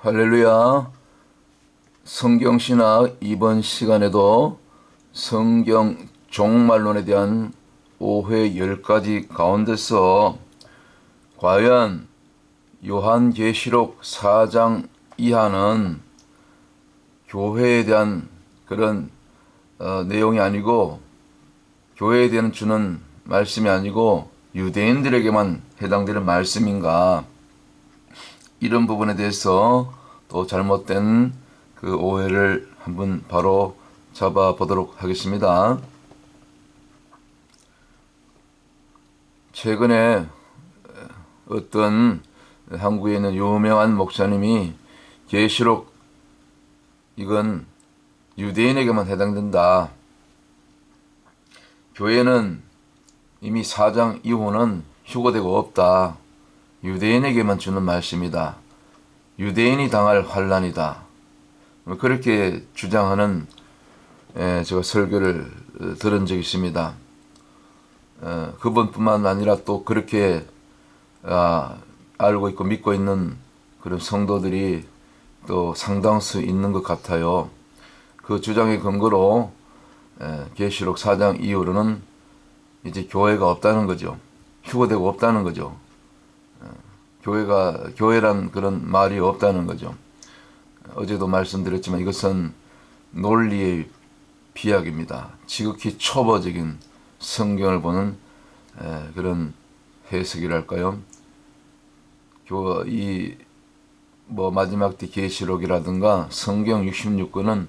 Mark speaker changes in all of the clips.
Speaker 1: 할렐루야. 성경신학 이번 시간에도 성경 종말론에 대한 오해 10가지 가운데서 과연 요한계시록 4장 이하는 교회에 대한 그런 내용이 아니고, 교회에 대한 주는 말씀이 아니고 유대인들에게만 해당되는 말씀인가, 이런 부분에 대해서 또 잘못된 그 오해를 한번 바로 잡아보도록 하겠습니다. 최근에 어떤 한국에 있는 유명한 목사님이 계시록 이건 유대인에게만 해당된다. 교회는 이미 4장 이후는 휴거되고 없다. 유대인에게만 주는 말씀이다. 유대인이 당할 환란이다. 그렇게 주장하는 제가 설교를 들은 적이 있습니다. 그분뿐만 아니라 또 그렇게 알고 있고 믿고 있는 그런 성도들이 또 상당수 있는 것 같아요. 그 주장의 근거로 계시록 4장 이후로는 이제 교회가 없다는 거죠. 휴거되고 없다는 거죠. 교회란 그런 말이 없다는 거죠. 어제도 말씀드렸지만 이것은 논리의 비약입니다. 지극히 초보적인 성경을 보는 그런 해석이랄까요. 마지막 때 계시록이라든가 성경 66권은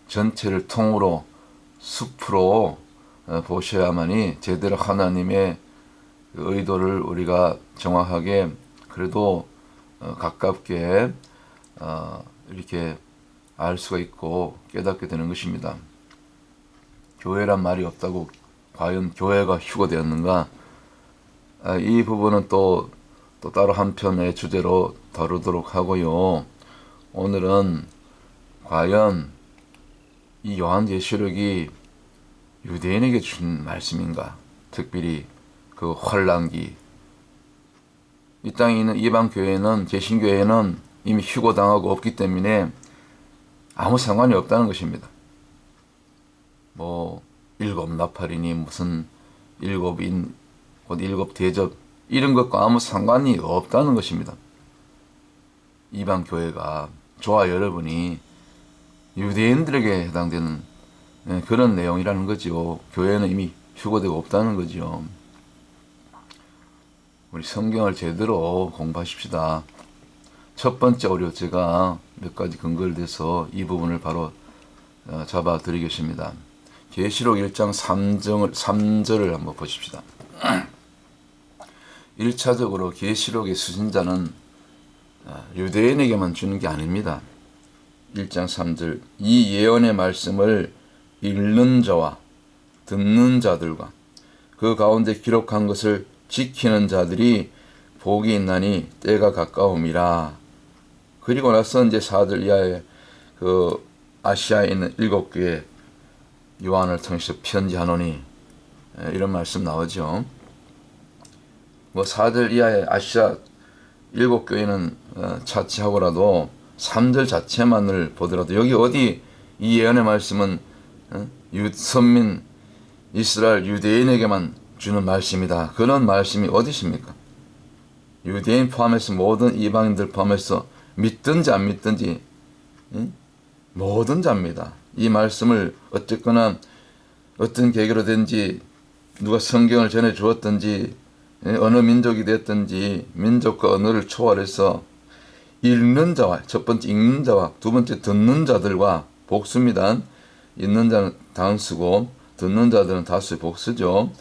Speaker 1: 전체를 통으로 숲으로 보셔야만이 제대로 하나님의 의도를 우리가 정확하게 그래도 가깝게 이렇게 알 수가 있고 깨닫게 되는 것입니다. 교회란 말이 없다고 과연 교회가 휴거되었는가? 이 부분은 또 따로 한편의 주제로 다루도록 하고요. 오늘은 과연 이 요한계시록이 유대인에게 준 말씀인가? 특별히 그 환란기, 이 땅에 있는 이방 교회는, 개신교회는 이미 휴거당하고 없기 때문에 아무 상관이 없다는 것입니다. 일곱 나팔이니 무슨 일곱인, 곧 일곱 대접, 이런 것과 아무 상관이 없다는 것입니다. 이방 교회가, 저와 여러분이 유대인들에게 해당되는 그런 내용이라는 거죠. 교회는 이미 휴거되고 없다는 거죠. 우리 성경을 제대로 공부하십시다. 첫 번째 제가 몇 가지 근거를 대서 이 부분을 바로 잡아드리겠습니다. 계시록 1장 3절을 한번 보십시다. 1차적으로 계시록의 수신자는 유대인에게만 주는 게 아닙니다. 1장 3절, 이 예언의 말씀을 읽는 자와 듣는 자들과 그 가운데 기록한 것을 지키는 자들이 복이 있나니 때가 가까움이라. 그리고 나서 이제 4절 이하에 그 아시아에 있는 7교회 요한을 통해서 편지하노니, 이런 말씀 나오죠. 4절 이하의 아시아 7교회는 차치하고라도 3절 자체만을 보더라도 여기 어디 이 예언의 말씀은 선민 이스라엘 유대인에게만 주는 말씀이다. 그런 말씀이 어디 있습니까? 유대인 포함해서 모든 이방인들 포함해서 믿든지 안 믿든지 모든 자입니다. 이 말씀을 어쨌거나 어떤 계기로든지 누가 성경을 전해 주었든지 어느 민족이 됐든지 민족과 언어를 초월해서 읽는 자와, 첫 번째 읽는 자와 두 번째 듣는 자들과 복수입니다. 읽는 자는 단수고 듣는 자들은 다수의 복수죠.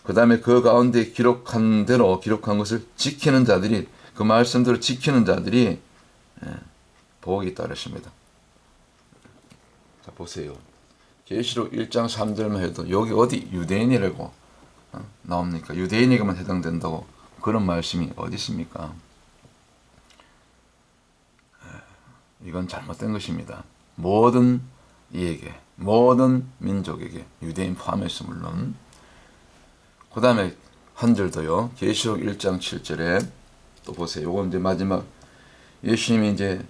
Speaker 1: 그 다음에 그 가운데 기록한 대로 기록한 것을 지키는 자들이, 그 말씀대로 지키는 자들이 복이 있다 그랬습니다. 자, 보세요. 계시록 1장 3절만 해도 여기 어디 유대인이라고 나옵니까? 유대인에게만 해당된다고 그런 말씀이 어디 있습니까? 이건 잘못된 것입니다. 모든 이에게, 모든 민족에게, 유대인 포함해서 물론. 그 다음에 한 절 더요. 계시록 1장 7절에 또 보세요. 이건 이제 마지막 예수님이 이제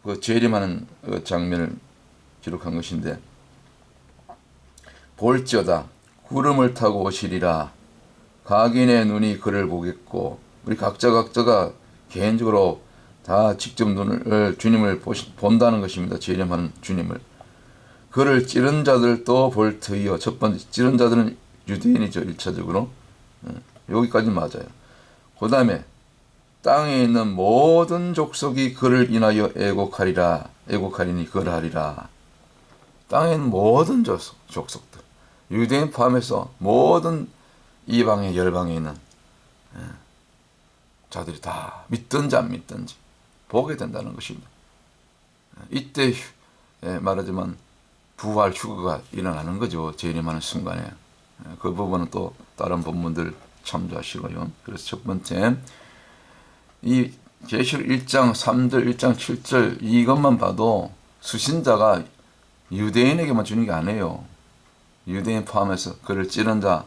Speaker 1: 그 재림하는 장면을 기록한 것인데, 볼지어다 구름을 타고 오시리라. 각인의 눈이 그를 보겠고, 우리 각자가 개인적으로 다 직접 주님을 본다는 것입니다. 재림하는 주님을. 그를 찌른 자들도 볼 터이요. 첫 번째 찌른 자들은 유대인이죠. 1차적으로. 여기까지 맞아요. 그 다음에 땅에 있는 모든 족속이 그를 인하여 애곡하리라. 애곡하리니 그러하리라. 땅에 있는 모든 족속들, 유대인 포함해서 모든 이방의 열방에 있는 자들이 다 믿든지 안 믿든지 보게 된다는 것입니다. 이때 말하자면 부활 휴거가 일어나는 거죠. 재림하는 순간에. 그 부분은 또 다른 본문들 참조하시고요. 그래서 첫 번째, 이 계시록 1장 3절, 1장 7절 이것만 봐도 수신자가 유대인에게만 주는 게 아니에요. 유대인 포함해서 그를 찌른 자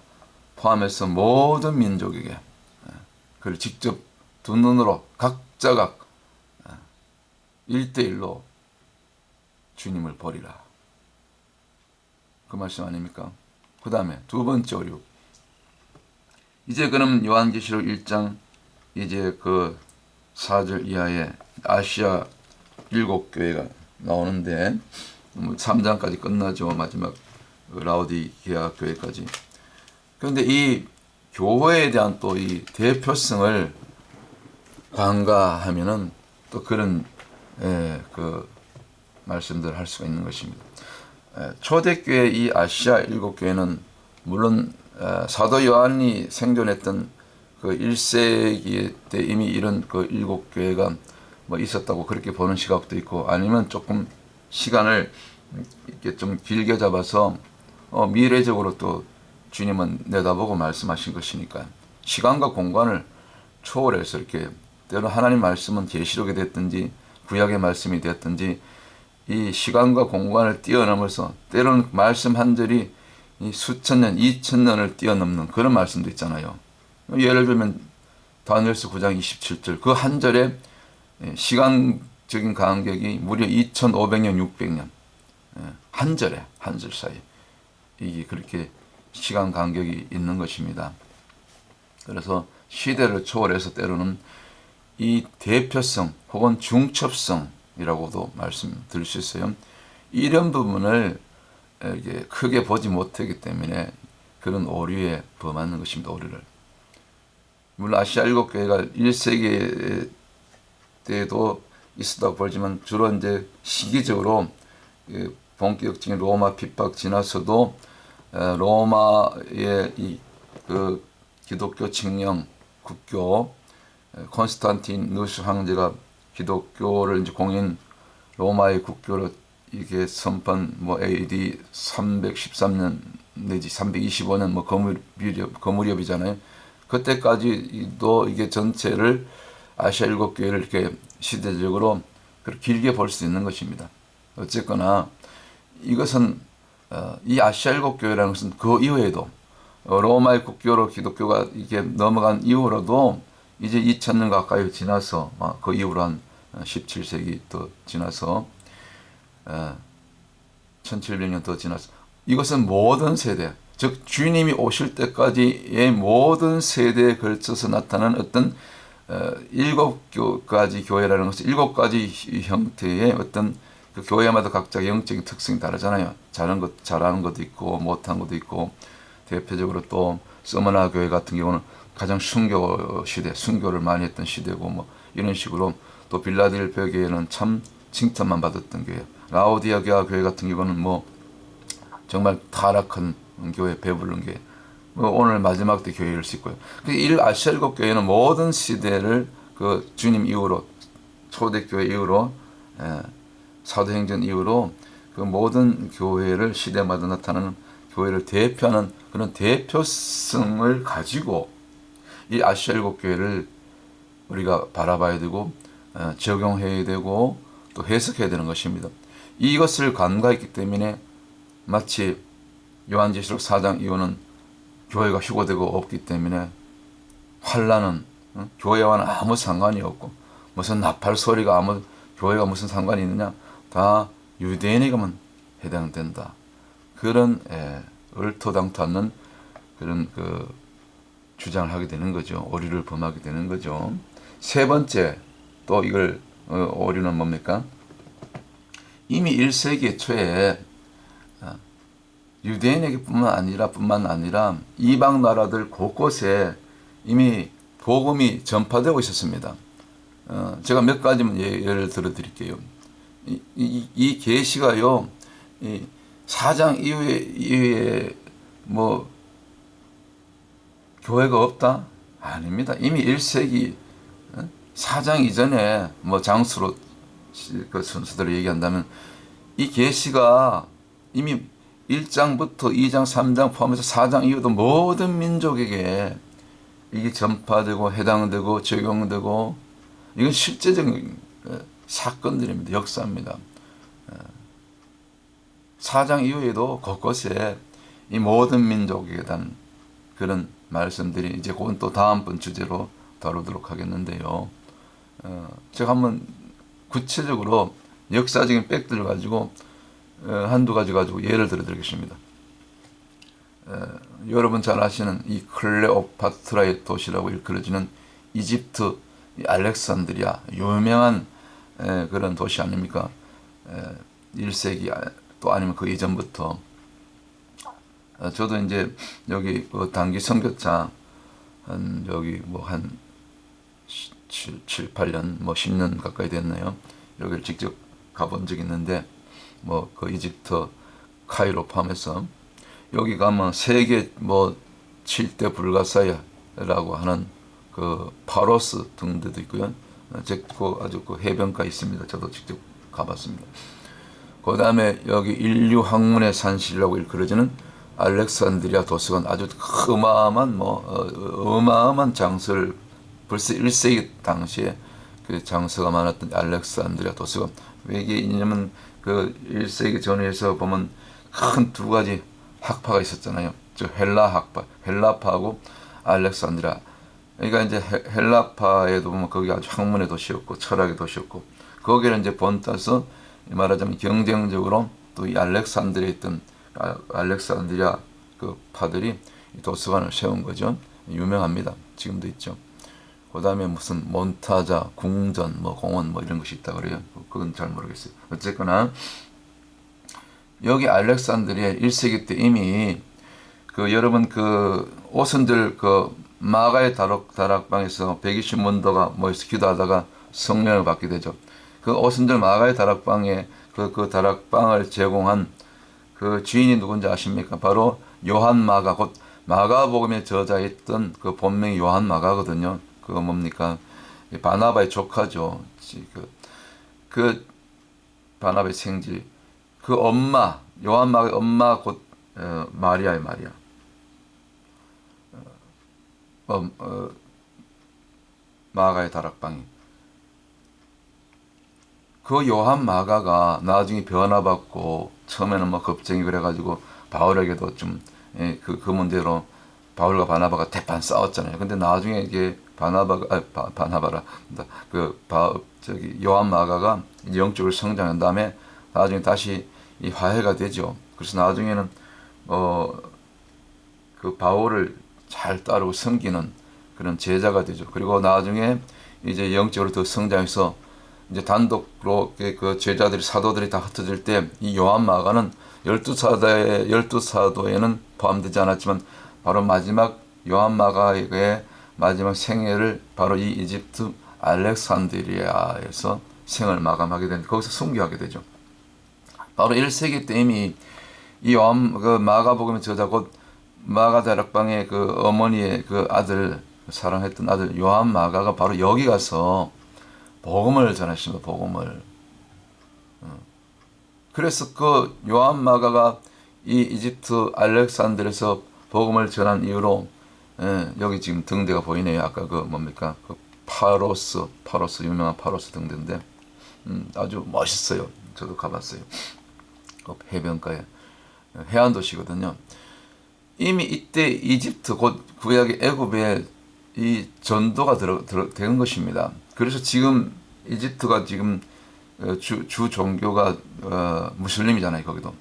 Speaker 1: 포함해서 모든 민족에게 그를 직접 두 눈으로 각자가 1대1로 주님을 보리라. 그 말씀 아닙니까? 그 다음에 두 번째 오류. 이제 그럼 요한계시록 1장 이제 그 4절 이하에 아시아 7교회가 나오는데 3장까지 끝나죠. 마지막 라오디게아 교회까지. 그런데 이 교회에 대한 또 이 대표성을 관가하면은 또 그런 그 말씀들을 할 수가 있는 것입니다. 초대교회 이 아시아 7교회는 물론 사도 요한이 생존했던 그 1세기 때 이미 이런 그 7교회가 뭐 있었다고 그렇게 보는 시각도 있고, 아니면 조금 시간을 이렇게 좀 길게 잡아서 미래적으로 또 주님은 내다보고 말씀하신 것이니까 시간과 공간을 초월해서 이렇게 때로 하나님 말씀은 계시록이 됐든지 구약의 말씀이 됐든지 이 시간과 공간을 뛰어넘어서 때로는 말씀 한 절이 이 수천 년, 2000년을 뛰어넘는 그런 말씀도 있잖아요. 예를 들면 다니엘서 9장 27절 그 한 절에 시간적인 간격이 무려 2500년, 600년 한 절에 한 절 사이 이게 그렇게 시간 간격이 있는 것입니다. 그래서 시대를 초월해서 때로는 이 대표성 혹은 중첩성이라고도 말씀드릴 수 있어요. 이런 부분을 이렇게 크게 보지 못하기 때문에 그런 오류에 범하는 것입니다. 오류를. 물론 아시아 7교회가 1세기 때도 있었다고 보지만 주로 이제 시기적으로 본격적인 로마 핍박 지나서도 로마의 그 기독교 칙령 국교 콘스탄티누스 황제가 기독교를 이제 공인 로마의 국교로 이게 선판 뭐 AD 313년 내지 325년 뭐 거무렵이잖아요. 그때까지도 이게 전체를 아시아 7교회를 이렇게 시대적으로 그렇게 길게 볼 수 있는 것입니다. 어쨌거나 이것은 이 아시아 7교회라는 것은 그 이후에도 로마의 국교로 기독교가 이게 넘어간 이후로도 이제 2000년 가까이 지나서 그 이후로 한 17세기 또 지나서 1700년 더 지나서 이것은 모든 세대, 즉 주님이 오실 때까지의 모든 세대에 걸쳐서 나타난 어떤 7가지 교회라는 것은 7가지 형태의 어떤 그 교회마다 각자 영적인 특성이 다르잖아요. 잘하는 것도 있고 못하는 것도 있고, 대표적으로 또 서머나 교회 같은 경우는 가장 순교 시대, 순교를 많이 했던 시대고 뭐 이런 식으로, 또 빌라델피아 교회는 참 칭찬만 받았던 교회, 라오디게아 교회 같은 경우는 뭐 정말 타락한 교회, 배부른 교회, 뭐 오늘 마지막 때 교회를 싣고요. 아시아 7교회는 모든 시대를 그 주님 이후로, 초대교회 이후로, 사도행전 이후로 그 모든 교회를 시대마다 나타나는 교회를 대표하는 그런 대표성을 가지고 이 아시아 7교회를 우리가 바라봐야 되고 적용해야 되고 또 해석해야 되는 것입니다. 이것을 간과했기 때문에 마치 요한계시록 4장 이후는 교회가 휴거되고 없기 때문에 환란은 교회와는 아무 상관이 없고 무슨 나팔 소리가 아무 교회가 무슨 상관이 있느냐? 다 유대인에게만 해당된다. 그런 얼토당토 않는 그런 그 주장을 하게 되는 거죠. 오류를 범하게 되는 거죠. 세 번째 또 이걸 오류는 뭡니까? 이미 1세기 초에 유대인에게 뿐만 아니라 이방 나라들 곳곳에 이미 복음이 전파되고 있었습니다. 제가 몇 가지만 예를 들어 드릴게요. 이 계시가요, 이 4장 이후에 뭐 교회가 없다? 아닙니다. 이미 1세기 4장 이전에 뭐 장수로 그 순서대로 얘기한다면 이 계시가 이미 1장부터 2장, 3장 포함해서 4장 이후도 모든 민족에게 이게 전파되고 해당되고 적용되고 이건 실제적인 사건들입니다. 역사입니다. 4장 이후에도 곳곳에 이 모든 민족에 대한 그런 말씀들이 이제 그건 또 다음번 주제로 다루도록 하겠는데요. 제가 한번 구체적으로 역사적인 팩트를 가지고 한두 가지 가지고 예를 들어 드리겠습니다. 여러분 잘 아시는 이 클레오파트라의 도시라고 일컬어지는 이집트 알렉산드리아 유명한 그런 도시 아닙니까? 1세기 또 아니면 그 이전부터 저도 이제 여기 단기 선교차 한 여기 뭐 한 7, 8년 뭐 10년 가까이 됐네요. 여기를 직접 가본 적이 있는데 뭐 그 이집트 카이로 포함해서 여기 가면 세계 뭐 7대 불가사의라고 하는 그 파로스 등 데도 있고요. 아주 그 해변가에 있습니다. 저도 직접 가봤습니다. 그 다음에 여기 인류 학문의 산실이라고 일컬어지는 알렉산드리아 도서관 아주 어마어마한 장소를 벌써 1세기 당시에 그 장소가 많았던 알렉산드리아 도서관. 왜 이게 있냐면 그 1세기 전에서 보면 큰 두 가지 학파가 있었잖아요. 저 헬라 학파, 헬라파하고 알렉산드리아. 그러니까 이제 헬라파에도 보면 거기 아주 학문의 도시였고 철학의 도시였고 거기를 이제 본따서 말하자면 경쟁적으로 또 이 알렉산드리아에 있던 알렉산드리아 그 파들이 도서관을 세운 거죠. 유명합니다. 지금도 있죠. 그 다음에 무슨 몬타자, 궁전, 뭐 공원 뭐 이런 것이 있다 그래요. 그건 잘 모르겠어요. 어쨌거나 여기 알렉산드리아 1세기 때 이미 그 여러분 그 오순절 그 마가의 다락방에서 120문도가 모여서 기도하다가 성령을 받게 되죠. 그 오순절 마가의 다락방에 그 다락방을 제공한 그 주인이 누군지 아십니까? 바로 요한 마가, 곧 마가복음에 저자했던 그 본명이 요한 마가거든요. 그거 뭡니까? 바나바의 조카죠. 그 바나바의 생지. 그 엄마, 요한 마가의 엄마 곧 마리아의 마리아. 마가의 다락방이. 그 요한 마가가 나중에 변화받고 처음에는 뭐 겁쟁이 그래가지고 바울에게도 좀 그 문제로 바울과 바나바가 대판 싸웠잖아요. 근데 나중에 이게 바나바라 요한 마가가 영적으로 성장한 다음에 나중에 다시 이 화해가 되죠. 그래서 나중에는 그 바울을 잘 따르고 섬기는 그런 제자가 되죠. 그리고 나중에 이제 영적으로 더 성장해서 이제 단독으로 그 제자들이 사도들이 다 흩어질 때 이 요한 마가는 12사도에는 포함되지 않았지만 바로 마지막 요한 마가의 마지막 생애를 바로 이 이집트 알렉산드리아에서 생을 마감하게 되는데 거기서 순교하게 되죠. 바로 1세기 때 이미 이 요한 그 마가복음의 저자 곧 마가 다락방의 그 어머니의 그 아들 사랑했던 아들 요한 마가가 바로 여기 가서 복음을 전했습니다. 복음을. 그래서 그 요한 마가가 이 이집트 알렉산드에서 복음을 전한 이후로 여기 지금 등대가 보이네요. 아까 그 뭡니까? 그 파로스 유명한 파로스 등대인데 아주 멋있어요. 저도 가봤어요. 그 해변가에 해안 도시거든요. 이미 이때 이집트 곧 구약의 애굽에 이 전도가 된 것입니다. 그래서 지금 이집트가 지금 주 종교가 무슬림이잖아요. 거기도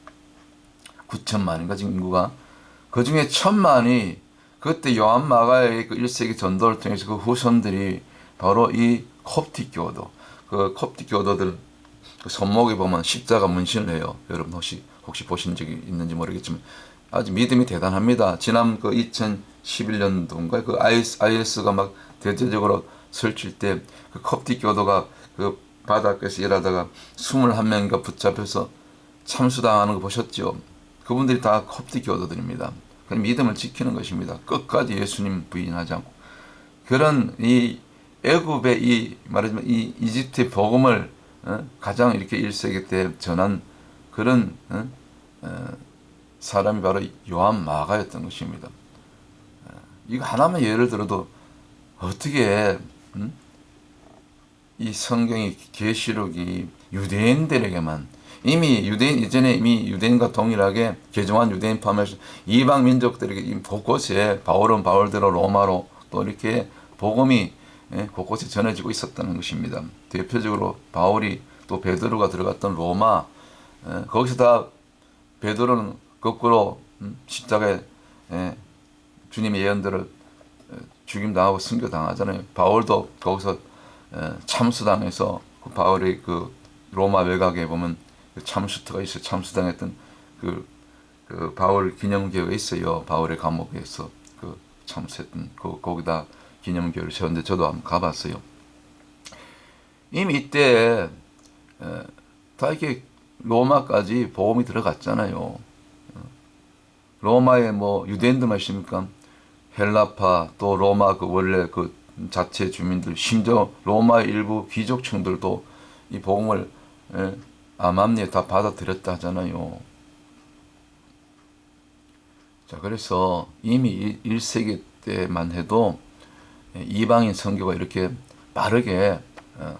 Speaker 1: 9천만인가 지금 인구가. 그 중에 1,000만이 그때 요한 마가의 그 1세기 전도를 통해서 그 후손들이 바로 이 콥틱 교도, 그 콥틱 교도들 그 손목에 보면 십자가 문신을 해요. 여러분 혹시 보신 적이 있는지 모르겠지만 아주 믿음이 대단합니다. 지난 그 2011년도인가 그 IS가 막 대대적으로 설칠 때 그 콥틱 교도가 그 바닷가에서 일하다가 21명인가 붙잡혀서 참수당하는 거 보셨죠? 그분들이 다 콥틱 교도들입니다. 믿음을 지키는 것입니다. 끝까지 예수님 부인하지 않고. 그런 이 애굽의 이 말하자면 이 이집트의 복음을 가장 이렇게 1세기 때 전한 그런 사람이 바로 요한 마가였던 것입니다. 이거 하나만 예를 들어도 어떻게 이 성경이 계시록이 유대인들에게만 이미 유대인 이전에 이미 유대인과 동일하게 개종한 유대인 포함해서 이방 민족들에게 곳곳에 바울은 바울대로 로마로 또 이렇게 복음이 곳곳에 전해지고 있었다는 것입니다. 대표적으로 바울이 또 베드로가 들어갔던 로마 거기서 다 베드로는 거꾸로 십자가에 주님의 예언들을 죽임당하고 순교당하잖아요. 바울도 거기서 참수당해서 그 바울의 그 로마 외곽에 보면 그 참수터가 있어요. 참수당했던 그 바울 기념교회가 있어요. 바울의 감옥에서 그 참수했던 거기다 기념교회를 세웠는데 저도 한번 가봤어요. 이미 이때 다 이렇게 로마까지 복음이 들어갔잖아요. 로마에 뭐 유대인들만 있습니까? 헬라파 또 로마 그 원래 그 자체 주민들 심지어 로마의 일부 귀족층들도 이 복음을 암암리에 다 받아들였다 하잖아요. 자, 그래서 이미 1세기 때만 해도 이방인 선교가 이렇게 빠르게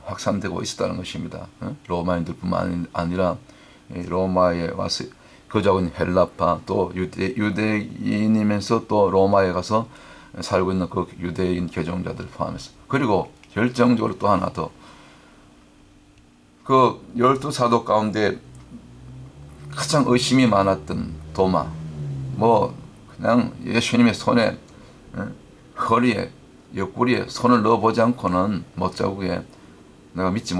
Speaker 1: 확산되고 있었다는 것입니다. 로마인들뿐만 아니라 로마에 와서 거주하고 있는 헬라파 또 유대인이면서 또 로마에 가서 살고 있는 그 유대인 개종자들 포함해서 그리고 결정적으로 또 하나 더 그 12사도 가운데 가장 의심이 많았던 도마 뭐 그냥 예수님의 손에 허리에 옆구리에 손을 넣어보지 않고는 못자국에 내가 믿지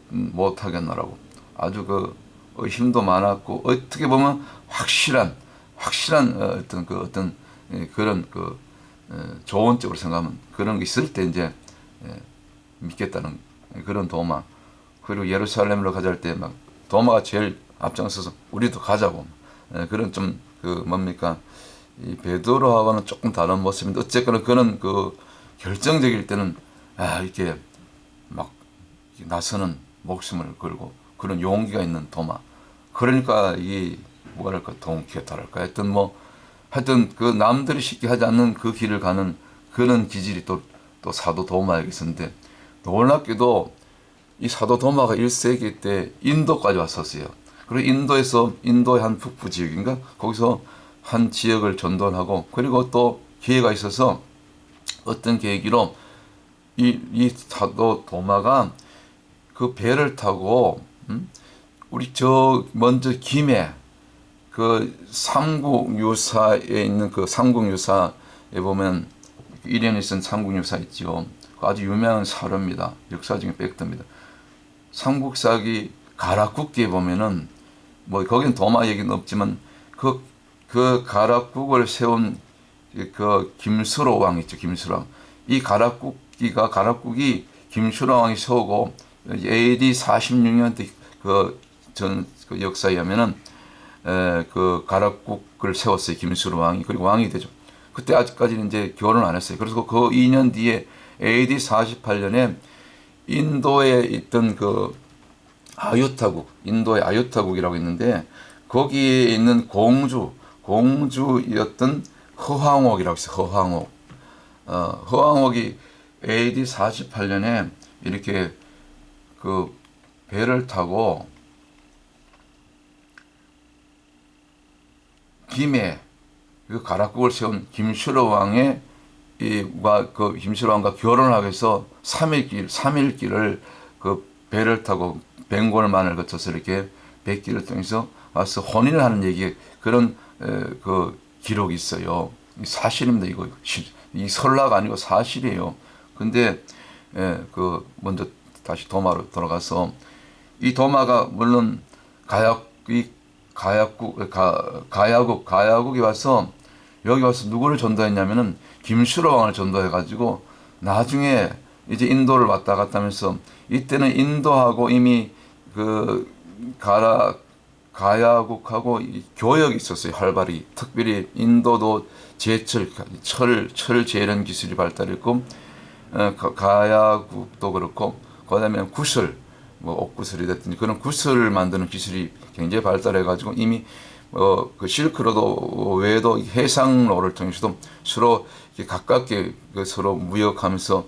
Speaker 1: 못하겠노라고 아주 그 의심도 많았고 어떻게 보면 확실한 어떤 그런 그 좋은 쪽으로 생각하면 그런 게 있을 때 이제 믿겠다는 그런 도마 그리고 예루살렘으로 가자 때 막 도마가 제일 앞장서서 우리도 가자고 그런 좀 그 뭡니까 이 베드로하고는 조금 다른 모습인데 어쨌거나 그는 그 결정적일 때는 이렇게 막 나서는 목숨을 걸고 그런 용기가 있는 도마 그러니까 이 뭐랄까 동키호테랄까 하여튼 그 남들이 쉽게 하지 않는 그 길을 가는 그런 기질이 또 사도 도마에게 있었는데 놀랍게도 이 사도 도마가 1세기 때 인도까지 왔었어요. 그리고 인도의 한 북부 지역인가 거기서 한 지역을 전도하고 그리고 또 기회가 있어서 어떤 계기로 이 사도 도마가 그 배를 타고 우리 저 먼저 김해 그 삼국유사에 있는 그 삼국유사에 보면 일현에 쓴 삼국유사 있죠. 아주 유명한 사료입니다. 역사적인 팩트입니다. 삼국사기 가락국기에 보면은 뭐 거긴 도마 얘기는 없지만 그 가락국을 세운 그 김수로 왕 있죠. 김수로 왕. 이 가락국이 김수로 왕이 세우고 AD 46년 때 그 역사에 하면은 그 가락국을 세웠어요. 김수로 왕이. 그리고 왕이 되죠. 그때 아직까지는 이제 결혼 안 했어요. 그래서 그 2년 뒤에 AD 48년에 인도에 있던 그 인도의 아유타국이라고 있는데 거기에 있는 공주였던 허황옥이라고 있어요. 허황옥이 AD 48년에 이렇게 그 배를 타고 김해 그 가락국을 세운 김수로 왕의 김수로 왕과 결혼을 하기 위해서 3일 길을 그 배를 타고 벵골만을 거쳐서 이렇게 백기를 통해서 와서 혼인을 하는 얘기 그런 그 기록이 있어요. 사실입니다. 이거 이 설라가 아니고 사실이에요. 근데 그 먼저 다시 도마로 돌아가서 이 도마가 물론 가야국이 와서 여기 와서 누구를 전도했냐면은 김슈로 왕을 전도해가지고 나중에 이제 인도를 왔다 갔다 하면서 이때는 인도하고 이미 그 가야국하고 교역이 있었어요. 활발히. 특별히 인도도 철 재련 기술이 발달했고 가야국도 그렇고 그다음에 구슬 뭐 옥구슬이 됐든지 그런 구슬을 만드는 기술이 굉장히 발달해가지고 이미 그 실크로드 외에도 해상로를 통해서도 서로 가깝게 서로 무역하면서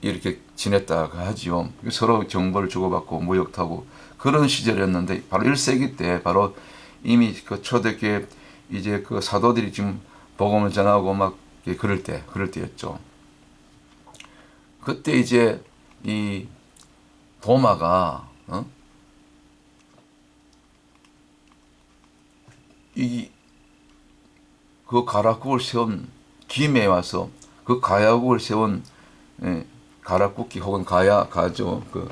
Speaker 1: 이렇게 지냈다고 하지요. 서로 정보를 주고받고 무역하고 그런 시절이었는데 바로 1세기 때 바로 이미 그 초대교회 이제 그 사도들이 지금 복음을 전하고 막 그럴 때였죠. 그때 이제 이 도마가 그 가락국을 세운 김에 와서 그 가야국을 세운 가락국기 혹은 가죠 그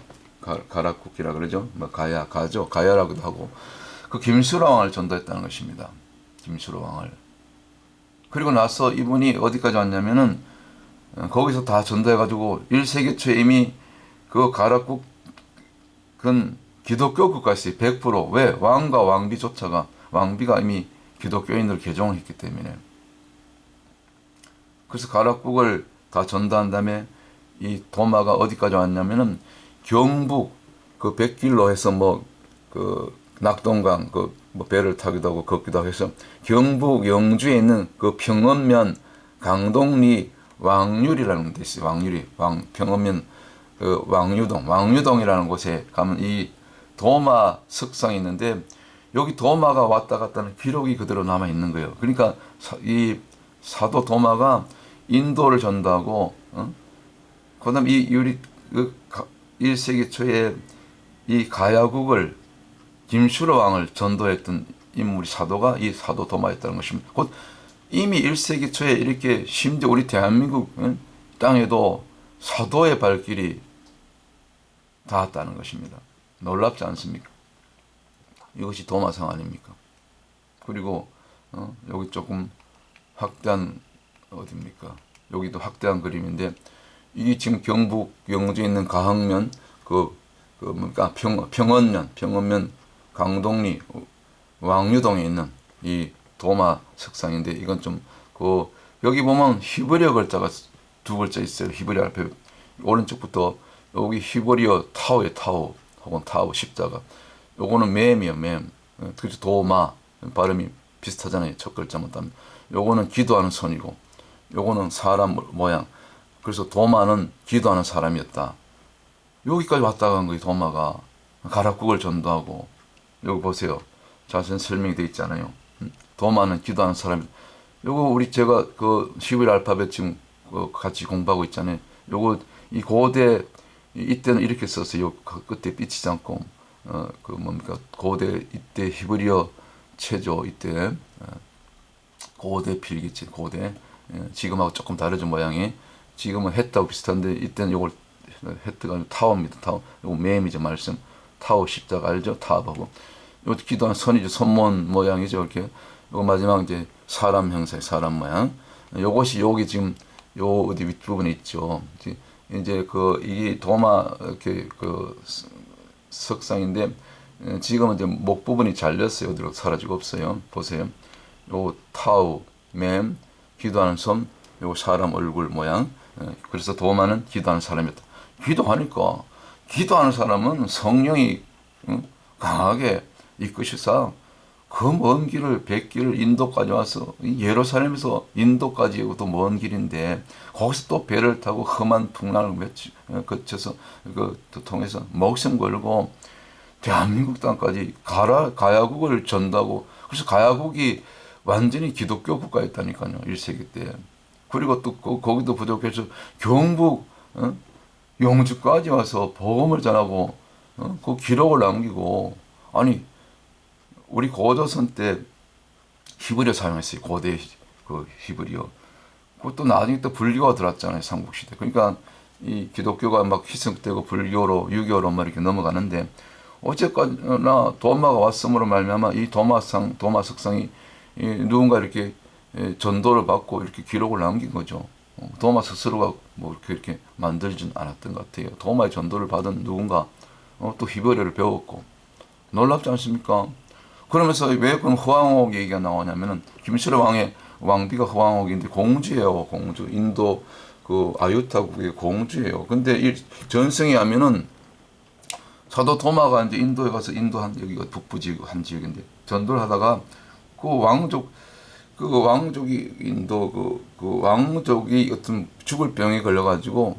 Speaker 1: 가락국기라 그러죠. 뭐 가죠 가야라고도 하고 그 김수로 왕을 전도했다는 것입니다. 김수로 왕을. 그리고 나서 이분이 어디까지 왔냐면은 거기서 다 전도해가지고 1세기 초에 이미 그 가락국 그건 기독교 국가였어요. 100%. 왜? 왕과 왕비가 이미 기독교인으로 개종을 했기 때문에. 그래서 가락국을 다 전도한 다음에 이 도마가 어디까지 왔냐면은 경북 그 백길로 해서 뭐 그 낙동강 그 뭐 배를 타기도 하고 걷기도 하고 해서 경북 영주에 있는 그 평원면 강동리 왕률이라는 데 있어요. 평원면 그 왕유동이라는 곳에 가면 이 도마 석상이 있는데 여기 도마가 왔다 갔다 하는 기록이 그대로 남아 있는 거예요. 그러니까 이 사도 도마가 인도를 전도하고 그다음 이 우리 1세기 초에 이 가야국을 김슈로 왕을 전도했던 인물이 사도가 이 사도 도마였다는 것입니다. 곧 이미 1세기 초에 이렇게 심지어 우리 대한민국 땅에도 사도의 발길이 닿았다는 것입니다. 놀랍지 않습니까? 이것이 도마상 아닙니까? 그리고 여기 조금 확대한 어디입니까? 여기도 확대한 그림인데 이게 지금 경북 영주에 있는 가흥면 뭡니까 평원면 강동리 왕유동에 있는 이 도마 석상인데 이건 좀 여기 보면 히브리어 글자가 두 글자 있어요. 히브리어 알파벳 오른쪽부터 여기 히브리어 타오의 타오 혹은 타오 십자가 요거는 맴이에요. 그래서 도마 발음이 비슷하잖아요. 첫 글자만 따면 요거는 기도하는 손이고 요거는 사람 모양. 그래서 도마는 기도하는 사람이었다. 여기까지 왔다 간 거예요. 도마가 가락국을 전도하고 여기 보세요. 자세히 설명이 되어 있잖아요. 도마는 기도하는 사람. 요거 제가 그 히브리 알파벳 지금 같이 공부하고 있잖아요. 요거 이 고대 이때는 이렇게 썼어요. 끝에 삐치지 않고 그 뭡니까 고대 이때 히브리어 체조 이때 고대 필기체 고대 지금하고 조금 다르죠 모양이. 지금은 헷하고 비슷한데 이때는 요걸 헷가 아니고 타오입니다. 타오. 요거 맴이죠 말씀. 타오 십자가 알죠? 타오하고 요 기도한 선이죠. 손몬 모양이죠. 이렇게 요거 마지막 이제 사람 형상의 사람 모양. 요것이 여기 지금 요 어디 윗부분에 있죠. 이제 이 도마 이렇게 석상인데 지금은 이제 목 부분이 잘렸어요. 어디로 사라지고 없어요. 보세요. 요 타우, 맴, 기도하는 손, 요 사람 얼굴 모양. 그래서 도마는 기도하는 사람이었다. 기도하는 사람은 성령이 강하게 이끄시사 그 먼 길을 100길을 인도까지 와서 예루살렘에서 인도까지 오도 먼 길인데 거기서 또 배를 타고 험한 풍랑을 거쳐서 통해서 목숨 걸고 대한민국 땅까지 가야국을 전도하고 그래서 가야국이 완전히 기독교 국가였다니까요. 1세기 때. 그리고 또 거기도 부족해서 경북 영주까지 와서 복음을 전하고 그 기록을 남기고, 아니 우리 고조선 때 히브리어 사용했어요. 고대 그 히브리어. 그것도 나중에 또 불교가 들어왔잖아요. 삼국시대. 그러니까 이 기독교가 막 희석되고 불교로 유교로 막 이렇게 넘어가는데, 어쨌거나 도마가 왔음으로 말미암아 이 도마 석상이 누군가 이렇게 전도를 받고 이렇게 기록을 남긴 거죠. 도마 스스로가 뭐 이렇게 만들진 않았던 것 같아요. 도마의 전도를 받은 누군가 또 히브리어를 배웠고, 놀랍지 않습니까? 그러면서 왜 그런 허왕옥 얘기가 나오냐면은, 김실의 왕의 왕비가 허왕옥인데 공주예요. 공주. 인도 그 아유타국의 공주예요. 근데 이 전승에 하면은 사도 도마가 이제 인도에 가서 인도 한 여기가 북부 지역 한 지역인데 전도를 하다가 그 왕족이 인도 그 왕족이 어떤 죽을 병에 걸려가지고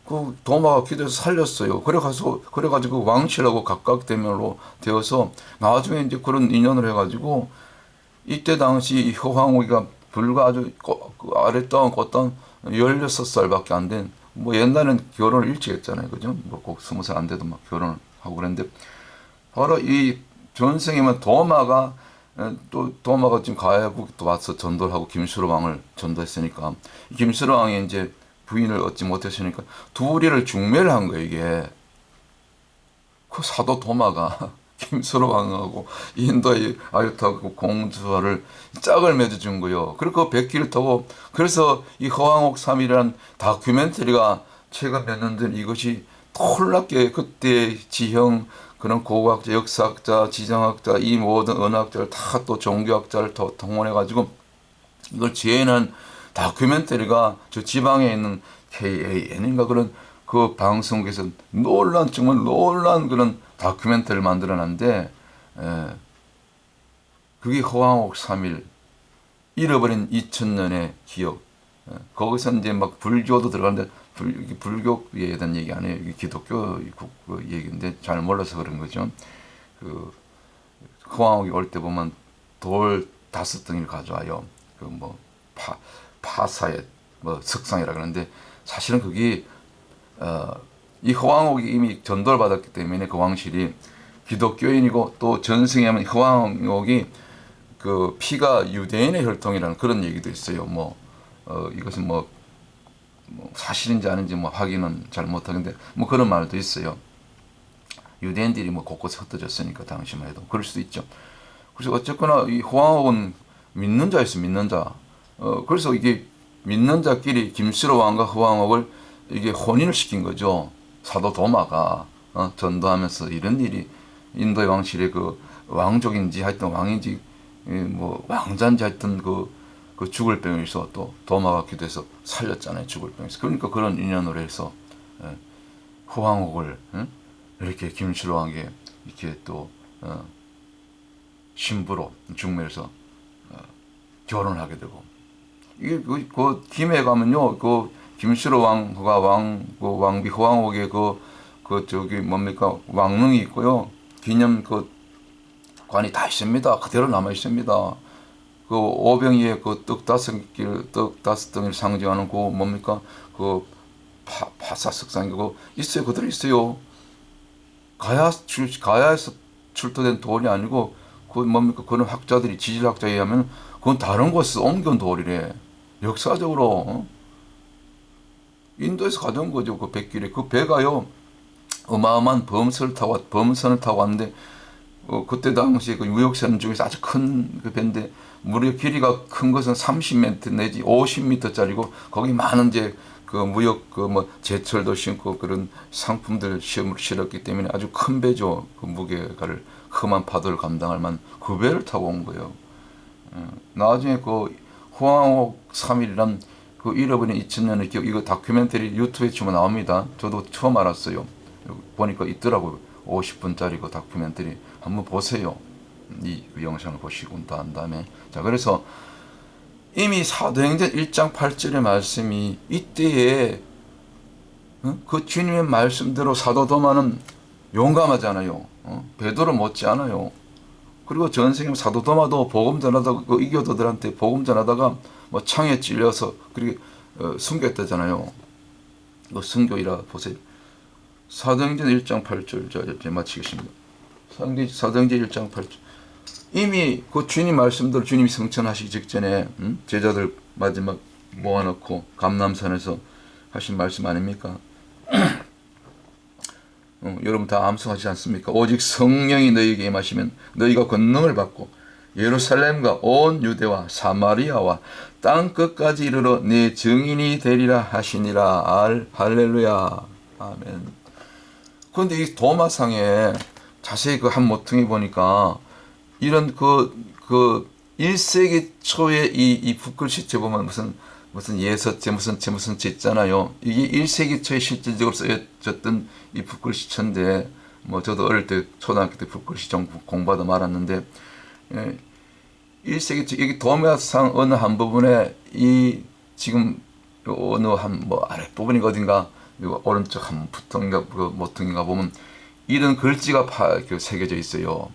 Speaker 1: 그 도마가 기도해서 살렸어요. 그래가지고 왕실하고 각각대면으로 되어서 나중에 이제 그런 인연을 해가지고, 이때 당시 허황우기가 불과 아주 그 아랫땅 꽃땅 16살밖에 안 된, 뭐 옛날엔 결혼을 일찍 했잖아요. 그죠? 뭐 꼭 20살 안 돼도 막 결혼을 하고 그랬는데, 바로 이 전생이면 또 도마가 지금 가야국 또 와서 전도를 하고 김수로 왕을 전도했으니까, 김수로 왕이 이제 부인을 얻지 못했으니까 둘이를 중매를 한 거예요. 이게 그 사도 도마가 김수로 왕하고 인도의 아유타국 공주를 짝을 맺어준 거예요. 그리고 그 백기를 타고, 그래서 이 허황옥 3일이라는 다큐멘터리가 최근 몇 년 전 이것이 놀랍게 그때 지형 그런 고고학자, 역사학자, 지정학자, 이 모든 언어학자를 다 또 종교학자를 동원해가지고 이걸 재현한 다큐멘터리가 저 지방에 있는 KAN인가 그런 그 방송국에서 정말 놀란 그런 다큐멘터리를 만들어놨는데, 그게 허황옥 3일 잃어버린 2000년의 기억. 거기서 이제 막 불교도 들어가는데, 불교에 대한 얘기 아니에요. 이게 기독교 그 얘기인데 잘 몰라서 그런 거죠. 그 허황옥이 올 때 보면 돌 5덩이를 가져와요. 그 뭐 파사의 뭐 석상이라 그러는데, 사실은 그게 이 허황옥이 이미 전도를 받았기 때문에 그 왕실이 기독교인이고, 또 전승이하면 허황옥이 그 피가 유대인의 혈통이라는 그런 얘기도 있어요. 이것은 뭐 사실인지 아닌지 뭐 확인은 잘 못하는데 뭐 그런 말도 있어요. 유대인들이 뭐 곳곳에 흩어졌으니까 당시만 해도 그럴 수도 있죠. 그래서 어쨌거나 이 허황옥은 믿는 자였어, 믿는 자. 그래서 이게 믿는 자끼리 김수로 왕과 허황옥을 이게 혼인을 시킨 거죠. 사도 도마가 전도하면서 이런 일이 인도의 왕실의 그 왕족인지 하여튼 왕인지 뭐 왕자인지 하여튼 그 죽을 병에서 또 도마가 기도해서 살렸잖아요. 죽을 병에서. 그러니까 그런 인연으로 해서 허황옥을 이렇게 김수로 왕에게 이렇게 또 신부로 중매해서 결혼하게 되고, 이게 그 김해 가면요, 그 김수로 왕과 그 왕비 허황옥의 저기 뭡니까 왕릉이 있고요, 기념 그 관이 다 있습니다. 그대로 남아 있습니다. 그 오병이의 그 떡 5덩이를 상징하는 그 뭡니까 그 파사 석상이 그 있어요. 그대로 있어요. 가야에서 출토된 돌이 아니고, 그 뭡니까 그런 학자들이 지질학자에 의하면 그건 다른 곳에서 옮겨온 돌이래. 역사적으로 인도에서 가져온 거죠. 그 백길에 그 배가요 어마어마한 범선을 타고 왔는데, 그때 당시에 그 유역선 중에서 아주 큰 그 배인데, 무려 길이가 큰 것은 30m 내지 50m짜리고, 거기 많은 이제 그 무역 그 뭐 제철도 심고 그런 상품들 실었기 때문에 아주 큰 배죠. 그 무게가를 험한 파도를 감당할 만한 그 배를 타고 온 거예요. 나중에 그 호황옥 3일이란 그 잃어버린 2000년의 기억, 이거 다큐멘터리 유튜브에 치면 나옵니다. 저도 처음 알았어요. 보니까 있더라고요. 50분짜리 그 다큐멘터리 한번 보세요. 그 영상을 보시고 난 다음에, 자, 그래서 이미 사도행전 1장 8절의 말씀이 이때에 그 주님의 말씀대로 사도 도마는 용감하잖아요. 베드로 못지않아요. 그리고 전생에 사도 도마도 복음 전하다가 그 이교도들한테 복음 전하다가 뭐 창에 찔려서 그렇게 숨겼다잖아요. 그 순교이라 보세요. 사도행전 1장 8절 자 이제 마치겠습니다. 사도행전 1장 8절 이미 그 주님 말씀대로 주님이 성천하시기 직전에 제자들 마지막 모아놓고 감람산에서 하신 말씀 아닙니까? 여러분 다 암송하지 않습니까? 오직 성령이 너희에게 임하시면 너희가 권능을 받고 예루살렘과 온 유대와 사마리아와 땅 끝까지 이르러 내 증인이 되리라 하시니라. 할렐루야. 아멘. 그런데 이 도마상에 자세히 그 한 모퉁이 보니까 이런 그 1세기 초에 이 붓글씨체 보면 무슨 예서체 무슨 체 있잖아요. 이게 1세기 초에 실질적으로 쓰여졌던 이 붓글씨체인데 뭐 저도 어릴 때 초등학교 때 붓글씨 좀 공부하다 말았는데 1세기 초 여기 도마상 어느 한 부분에 이 지금 어느 한 뭐 아랫부분이 어딘가 오른쪽 한 부통인가 그 모퉁이가 보면 이런 글씨가 새겨져 있어요.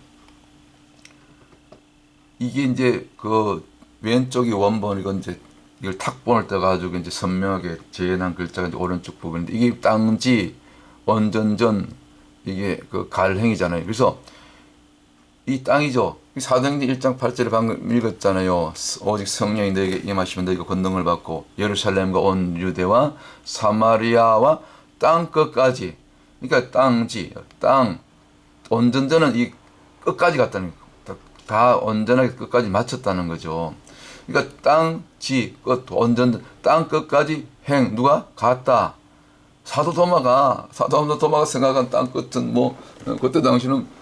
Speaker 1: 이게 이제 그 왼쪽이 원본 이건 이제 이걸 탁본을 떠가지고 이제 선명하게 재현한 글자가 이제 오른쪽 부분인데 이게 땅지 원전전 이게 그 갈행이잖아요. 그래서 이 땅이죠. 사도행전 1장 8절에 방금 읽었잖아요. 오직 성령이 너에게 임하시면 너희가 권능을 받고 예루살렘과 온 유대와 사마리아와 땅 끝까지. 그러니까 땅지, 땅 온전전은 이 끝까지 갔다는 거예요. 다 온전하게 끝까지 마쳤다는 거죠. 그러니까 땅, 지, 끝, 온전, 땅 끝까지 행 누가 갔다. 사도 도마가 생각한 땅 끝은 뭐 그때 당시는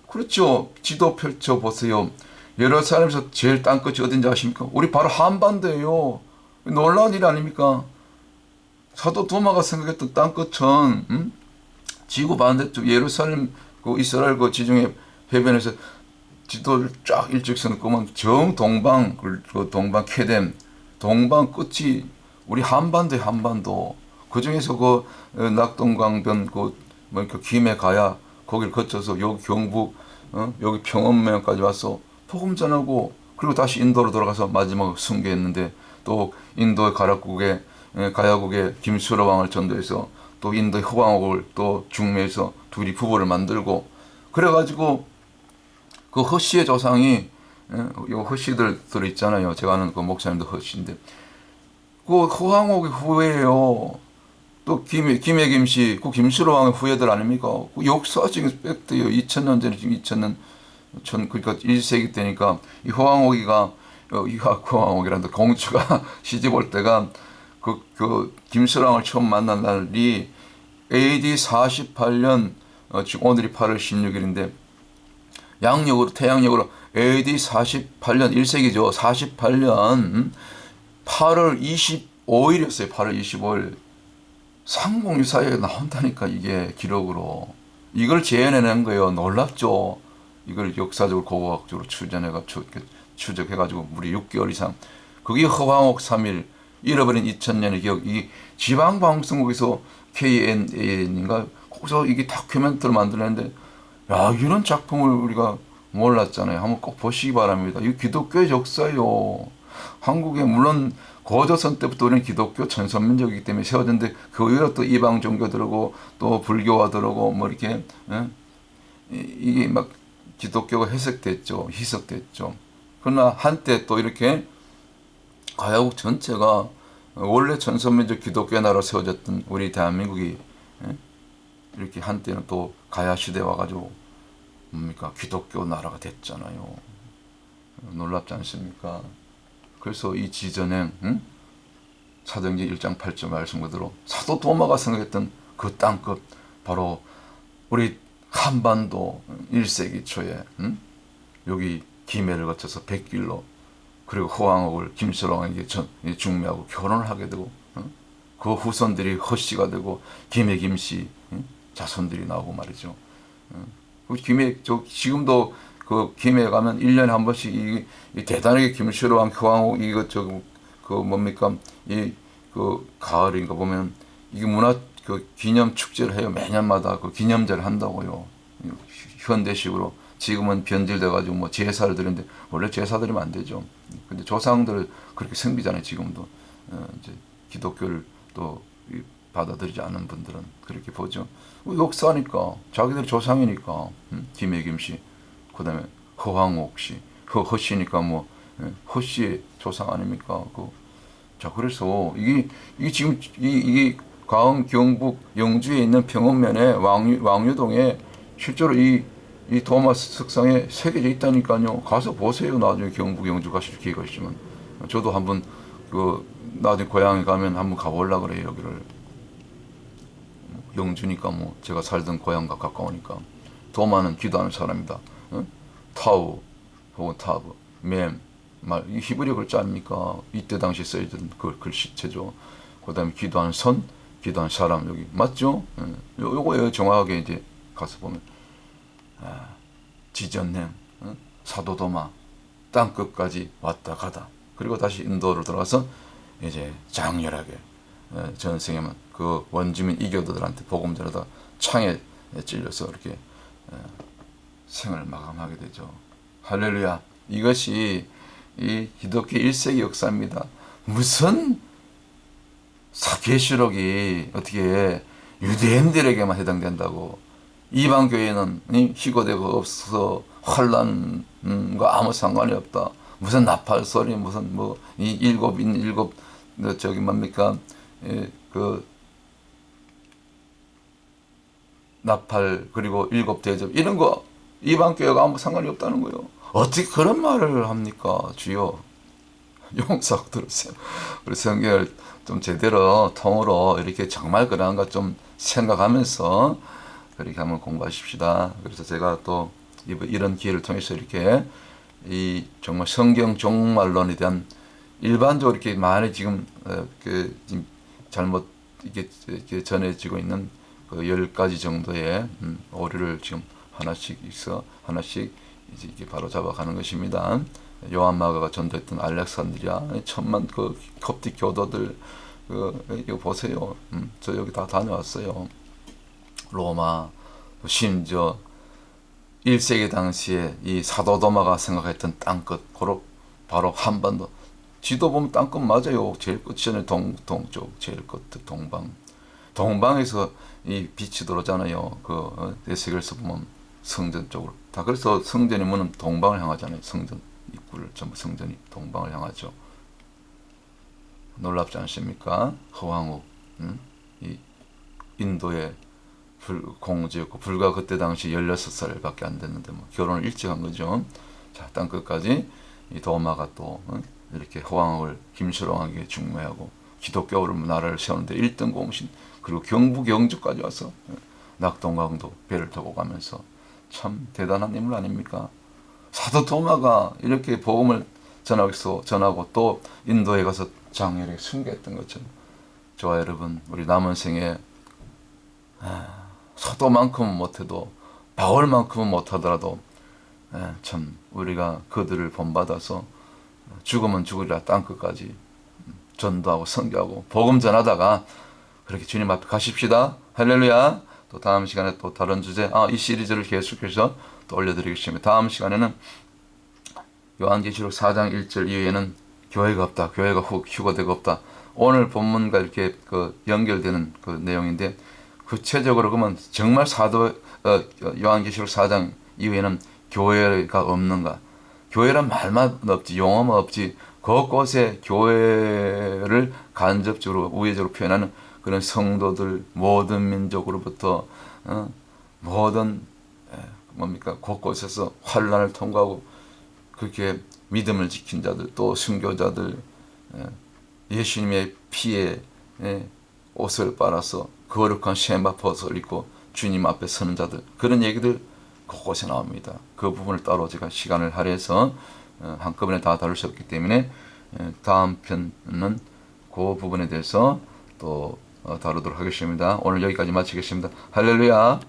Speaker 1: 그렇죠. 지도 펼쳐 보세요. 예루살렘에서 제일 땅 끝이 어딘지 아십니까? 우리 바로 한반도예요. 놀라운 일 아닙니까? 사도 도마가 생각했던 땅 끝은 지구 반대쪽 예루살렘 그 이스라엘 그 지중해 해변에서 지도를 쫙 일직선을 끄면 정동방 그 동방 캐뎀 동방 끝이 우리 한반도에 한반도 그 중에서 그 낙동강변 그뭐 김해 가야 거기를 거쳐서 여기 경북 여기 평안면까지 와서 복음 전하고 그리고 다시 인도로 돌아가서 마지막 순교했는데 또 인도의 가야국의 김수로 왕을 전도해서 또 인도의 호방옥을 또 중매해서 둘이 부부를 만들고 그래가지고 그 허씨의 조상이 요 허씨들 있잖아요. 제가 아는 그 목사님도 허씨인데 그 호황옥의 후예예요. 또 김해 김씨 그 김수로 왕의 후예들 아닙니까? 그 역사적인 팩트예요. 2000년 전에 지금 2000년 그러니까 1세기 때니까 이 호황옥이가 호황옥이란다 공주가 시집 올 때가 그 김수로 왕을 처음 만난 날이 AD 48년 지금 오늘이 8월 16일인데 양력으로 태양력으로 AD 48년 1세기죠. 48년 8월 25일이었어요. 8월 25일 상공유사에 나온다니까 이게 기록으로 이걸 재현해낸 거예요. 놀랍죠. 이걸 역사적으로 고고학적으로 추적해가지고 우리 6개월 이상 그게 허황옥 3일 잃어버린 2000년의 기억 이 지방방송국에서 KNA인가 거기서 이게 다큐멘터리를 만들었는데 야 이런 작품을 우리가 몰랐잖아요. 한번 꼭 보시기 바랍니다. 이 기독교의 역사요. 한국에 물론 고조선 때부터 우리는 기독교 천선민족이기 때문에 세워졌는데 그 이후로 또 이방 종교 들어오고 또 불교가 들어오고 뭐 이렇게 이게 막 기독교가 해석됐죠. 희석됐죠. 그러나 한때 또 이렇게 가야국 전체가 원래 천선민족 기독교 나라로 세워졌던 우리 대한민국이 이렇게 한때는 또 가야 시대 와가지고 뭡니까 기독교 나라가 됐잖아요. 놀랍지 않습니까? 그래서 이 지전행 사도행전 1장 8절 말씀 그대로 사도 도마가 생각했던 그 땅끝 바로 우리 한반도 1세기 초에 여기 김해를 거쳐서 백길로 그리고 호황옥을 김수롱에게 중매하고 결혼을 하게 되고 그 후손들이 허씨가 되고 김해 김씨 자손들이 나오고 말이죠. 지금도 그 김해 가면 1년에 한 번씩 이 대단하게 김수로왕 효왕옥 그 뭡니까 그 가을인가 보면 이게 문화 그 기념 축제를 해요. 매년마다 그 기념제를 한다고요. 현대식으로 지금은 변질돼 가지고 뭐 제사를 드리는데 원래 제사 드리면 안 되죠. 근데 조상들 그렇게 섬기잖아요. 지금도 이제 기독교를 또 받아들이지 않는 분들은 그렇게 보죠. 역사니까 자기들 조상이니까 김혜김 씨, 그다음에 허황옥 씨, 허씨니까 뭐 허씨의 조상 아닙니까? 자 그래서 이게 지금 이게 가흥 경북 영주에 있는 평원면에 왕유동에 실제로 이 도마스 석상에 새겨져 있다니까요. 가서 보세요. 나중에 경북 영주 가실 기회가 있으면. 저도 한번 나중에 고향에 가면 한번 가보려고 그래요. 여기를. 영주니까 뭐 제가 살던 고향과 가까우니까. 도마는 기도하는 사람이다. 타우 혹은 타브, 맴, 이 히브리 글자 아닙니까? 이때 당시 쓰여진 그 글씨체죠. 그다음에 기도하는 선, 기도하는 사람 여기 맞죠? 요거에 정확하게 이제 가서 보면 지전냄, 사도도마, 땅 끝까지 왔다 가다. 그리고 다시 인도로 들어가서 이제 장렬하게 전생에만 그 원주민 이교도들한테 복음 전하다 창에 찔려서 이렇게 생을 마감하게 되죠. 할렐루야. 이것이 이 기독교 1세기 역사입니다. 무슨 계시록이 어떻게 유대인들에게만 해당된다고. 이방 교회는 희고되고 없어서 환란과 아무 상관이 없다. 무슨 나팔 소리, 무슨 뭐 이 일곱 저기 뭡니까 그 나팔 그리고 일곱 대접 이런 거 이방 교회가 아무 상관이 없다는 거예요. 어떻게 그런 말을 합니까, 주여? 용서하고 들으세요. 우리 성경을 좀 제대로 통으로 이렇게 정말 그런가 좀 생각하면서 그렇게 한번 공부하십시다. 그래서 제가 또 이런 기회를 통해서 이렇게 이 정말 성경 종말론에 대한 일반적으로 이렇게 많이 지금 지금 잘못 이게 전해지고 있는 그 10가지 정도의 오류를 지금 하나씩 이제 이게 바로 잡아가는 것입니다. 요한마가가 전도했던 알렉산드리아 천만 그 kop틱 교도들 이거 보세요. 저 여기 다 다녀왔어요. 로마, 심지어 1세기 당시에 이 사도 도마가 생각했던 땅끝, 바로 한반도. 지도 보면 땅끝 맞아요. 제일 끝이잖아요. 동쪽, 제일 끝, 동방. 동방에서 이 빛이 들어오잖아요. 에스겔서 보면 성전 쪽으로. 다 그래서 성전의 문은 동방을 향하잖아요. 성전 입구를 전부 성전이 동방을 향하죠. 놀랍지 않습니까? 허황욱, 이 인도의 공주였고 불과 그때 당시 16살밖에 안 됐는데 뭐 결혼을 일찍 한 거죠. 자, 땅 끝까지 이 도마가 또 이렇게 허황을 김수롱에게 중매하고 기독교를 나라를 세우는데 1등 공신 그리고 경북 영주까지 와서 낙동강도 배를 타고 가면서 참 대단한 인물 아닙니까? 사도 도마가 이렇게 복음을 전하고 또 인도에 가서 장렬하게 순교했던 것처럼 저와 여러분 우리 남은 생에 사도만큼은 못해도 바울만큼은 못하더라도 참 우리가 그들을 본받아서 죽으면 죽으리라 땅끝까지 전도하고 선교하고 복음 전하다가 그렇게 주님 앞에 가십시다. 할렐루야. 또 다음 시간에 또 다른 주제 이 시리즈를 계속해서 또 올려드리겠습니다. 다음 시간에는 요한계시록 4장 1절 이후에는 교회가 없다. 교회가 휴거되고 없다. 오늘 본문과 이렇게 연결되는 그 내용인데 구체적으로 그러면 정말 요한계시록 4장 이후에는 교회가 없는가? 교회란 말만 없지 용어만 없지 그곳에 교회를 간접적으로 우회적으로 표현하는 그런 성도들 모든 민족으로부터 모든 곳곳에서 환란을 통과하고 그렇게 믿음을 지킨 자들 또 순교자들 예수님의 피에 옷을 빨아서 거룩한 셈바옷을 입고 주님 앞에 서는 자들 그런 얘기들 곳곳에 나옵니다. 그 부분을 따로 제가 시간을 할애해서 한꺼번에 다 다룰 수 없기 때문에 다음 편은 그 부분에 대해서 또 다루도록 하겠습니다. 오늘 여기까지 마치겠습니다. 할렐루야.